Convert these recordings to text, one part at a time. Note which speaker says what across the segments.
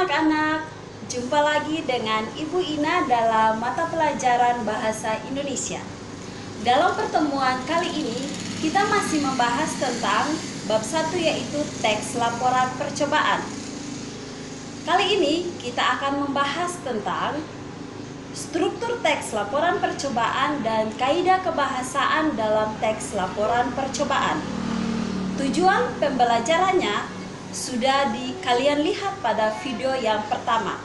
Speaker 1: anak-anak, jumpa lagi dengan Ibu Ina dalam mata pelajaran Bahasa Indonesia. Dalam pertemuan kali ini, kita masih membahas tentang bab 1 yaitu teks laporan percobaan. Kali ini kita akan membahas tentang struktur teks laporan percobaan dan kaidah kebahasaan dalam teks laporan percobaan. Tujuan pembelajarannya sudah kalian lihat pada video yang pertama.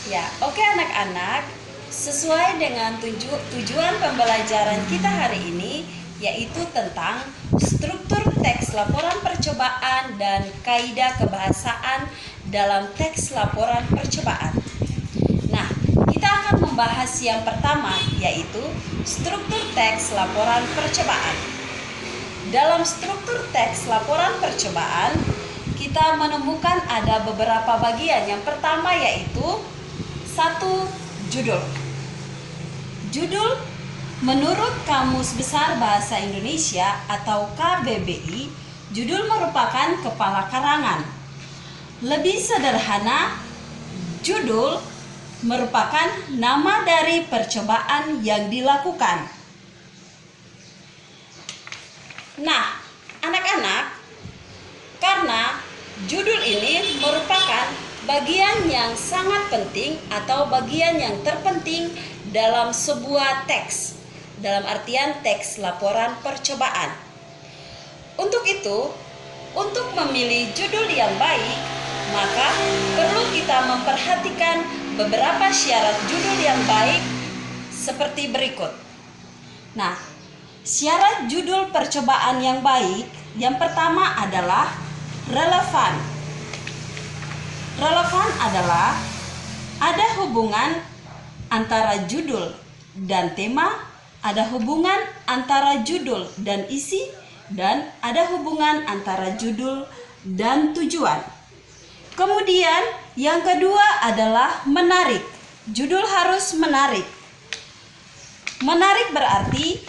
Speaker 1: Ya, oke anak-anak, sesuai dengan tujuan pembelajaran kita hari ini, yaitu tentang struktur teks laporan percobaan dan kaidah kebahasaan dalam teks laporan percobaan. Nah, kita akan membahas yang pertama, yaitu struktur teks laporan percobaan. Dalam struktur teks laporan percobaan, kita menemukan ada beberapa bagian. Yang pertama yaitu 1. Judul. Judul menurut Kamus Besar Bahasa Indonesia atau KBBI, judul merupakan kepala karangan. Lebih sederhana, judul merupakan nama dari percobaan yang dilakukan. Nah, anak-anak, karena judul ini merupakan bagian yang sangat penting atau bagian yang terpenting dalam sebuah teks, dalam artian teks laporan percobaan. Untuk itu, untuk memilih judul yang baik, maka perlu kita memperhatikan beberapa syarat judul yang baik seperti berikut. Nah, syarat judul percobaan yang baik, yang pertama adalah relevan. Relevan adalah ada hubungan antara judul dan tema, ada hubungan antara judul dan isi, dan ada hubungan antara judul dan tujuan. Kemudian yang kedua adalah menarik. Judul harus menarik. Menarik berarti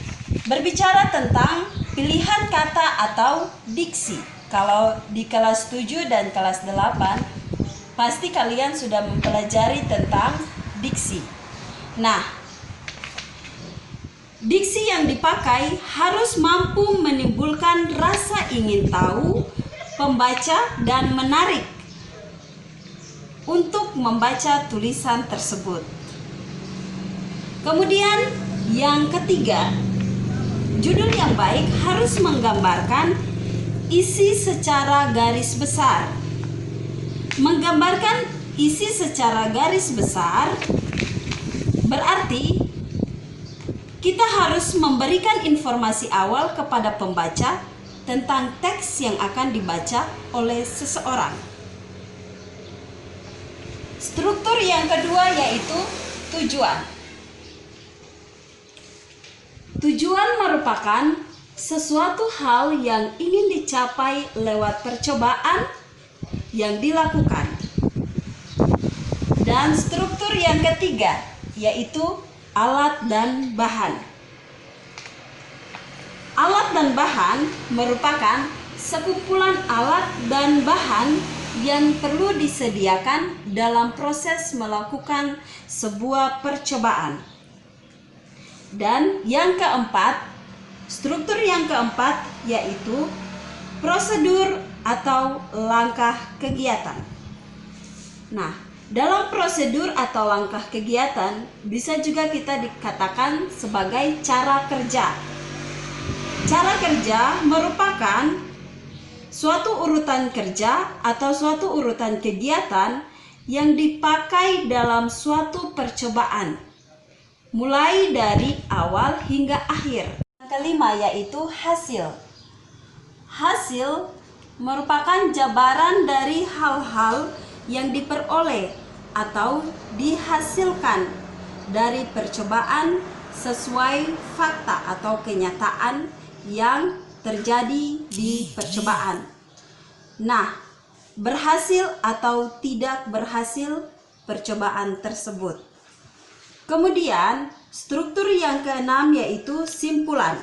Speaker 1: berbicara tentang pilihan kata atau diksi. Kalau di kelas 7 dan kelas 8, pasti kalian sudah mempelajari tentang diksi. Nah, diksi yang dipakai harus mampu menimbulkan rasa ingin tahu pembaca dan menarik untuk membaca tulisan tersebut. Kemudian yang ketiga, judul yang baik harus menggambarkan isi secara garis besar. Menggambarkan isi secara garis besar berarti kita harus memberikan informasi awal kepada pembaca tentang teks yang akan dibaca oleh seseorang. Struktur yang kedua yaitu tujuan. Tujuan merupakan sesuatu hal yang ingin dicapai lewat percobaan yang dilakukan. Dan struktur yang ketiga yaitu alat dan bahan. Alat dan bahan merupakan sekumpulan alat dan bahan yang perlu disediakan dalam proses melakukan sebuah percobaan. Dan yang keempat, struktur yang keempat yaitu prosedur atau langkah kegiatan. Nah, dalam prosedur atau langkah kegiatan bisa juga kita dikatakan sebagai cara kerja. Cara kerja merupakan suatu urutan kerja atau suatu urutan kegiatan yang dipakai dalam suatu percobaan, mulai dari awal hingga akhir. Yang kelima yaitu hasil. Hasil merupakan jabaran dari hal-hal yang diperoleh atau dihasilkan dari percobaan sesuai fakta atau kenyataan yang terjadi di percobaan. Nah, berhasil atau tidak berhasil percobaan tersebut. Kemudian, struktur yang keenam yaitu simpulan.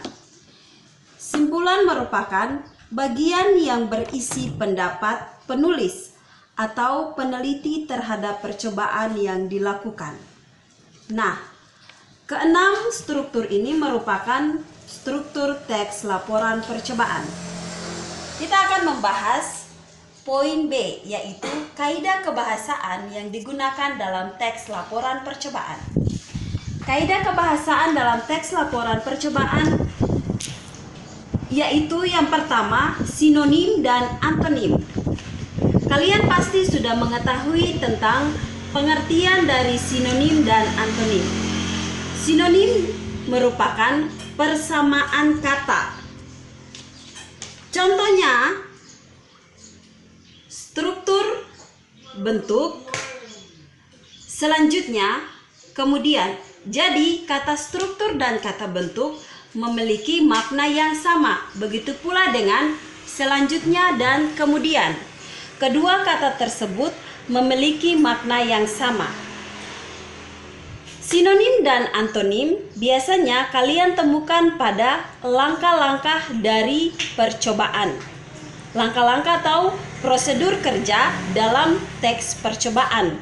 Speaker 1: Simpulan merupakan bagian yang berisi pendapat penulis atau peneliti terhadap percobaan yang dilakukan. Nah, keenam struktur ini merupakan struktur teks laporan percobaan. Kita akan membahas poin B, yaitu kaidah kebahasaan yang digunakan dalam teks laporan percobaan. Kaidah kebahasaan dalam teks laporan percobaan yaitu yang pertama, sinonim dan antonim. Kalian pasti sudah mengetahui tentang pengertian dari sinonim dan antonim. Sinonim merupakan persamaan kata. Contohnya, struktur, bentuk, selanjutnya, kemudian. Jadi, kata struktur dan kata bentuk memiliki makna yang sama. Begitu pula dengan selanjutnya dan kemudian. Kedua kata tersebut memiliki makna yang sama. Sinonim dan antonim biasanya kalian temukan pada langkah-langkah dari percobaan. Langkah-langkah atau prosedur kerja dalam teks percobaan.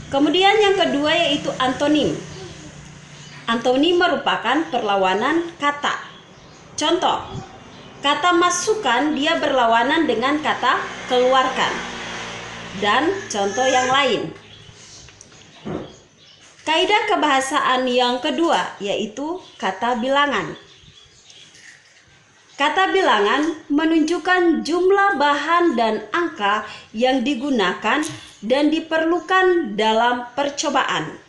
Speaker 1: Kemudian yang kedua yaitu antonim. Antonim merupakan perlawanan kata. Contoh, kata masukkan dia berlawanan dengan kata keluarkan. Dan contoh yang lain. Kaidah kebahasaan yang kedua yaitu kata bilangan. Kata bilangan menunjukkan jumlah bahan dan angka yang digunakan dan diperlukan dalam percobaan.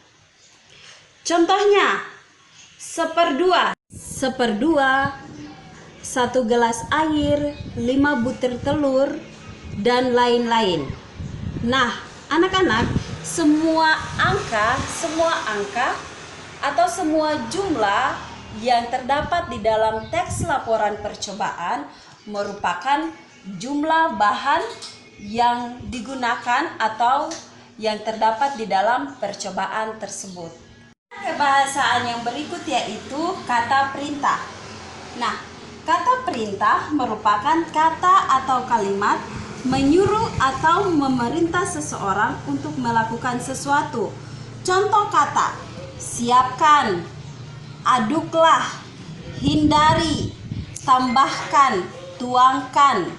Speaker 1: Contohnya, seperdua, 1 gelas air, 5 butir telur, dan lain-lain. Nah, anak-anak, semua angka atau semua jumlah yang terdapat di dalam teks laporan percobaan merupakan jumlah bahan yang digunakan atau yang terdapat di dalam percobaan tersebut. Kebahasaan yang berikut yaitu kata perintah. Nah, kata perintah merupakan kata atau kalimat menyuruh atau memerintah seseorang untuk melakukan sesuatu. Contoh kata, siapkan, aduklah, hindari, tambahkan, tuangkan,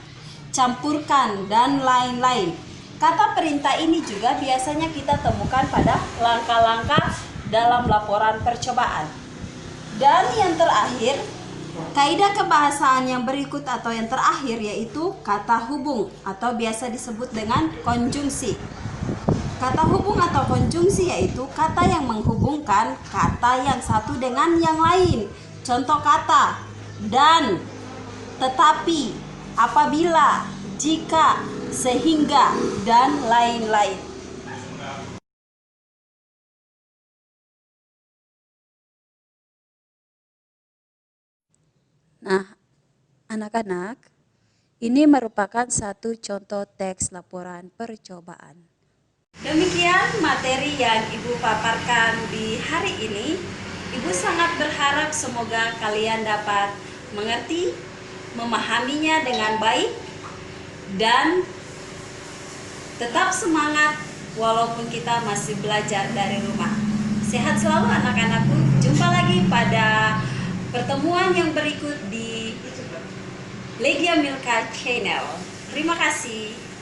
Speaker 1: campurkan, dan lain-lain. Kata perintah ini juga biasanya kita temukan pada langkah-langkah dalam laporan percobaan. Dan yang terakhir, kaidah kebahasaan yang berikut atau yang terakhir yaitu kata hubung atau biasa disebut dengan konjungsi. Kata hubung atau konjungsi yaitu kata yang menghubungkan kata yang satu dengan yang lain. Contoh kata dan, tetapi, apabila, jika, sehingga, dan lain-lain.
Speaker 2: Nah, anak-anak, ini merupakan satu contoh teks laporan percobaan.
Speaker 1: Demikian materi yang Ibu paparkan di hari ini. Ibu sangat berharap semoga kalian dapat mengerti, memahaminya dengan baik, dan tetap semangat walaupun kita masih belajar dari rumah. Sehat selalu anak-anakku. Jumpa lagi pada pertemuan yang berikut di Legia Milka Channel. Terima kasih.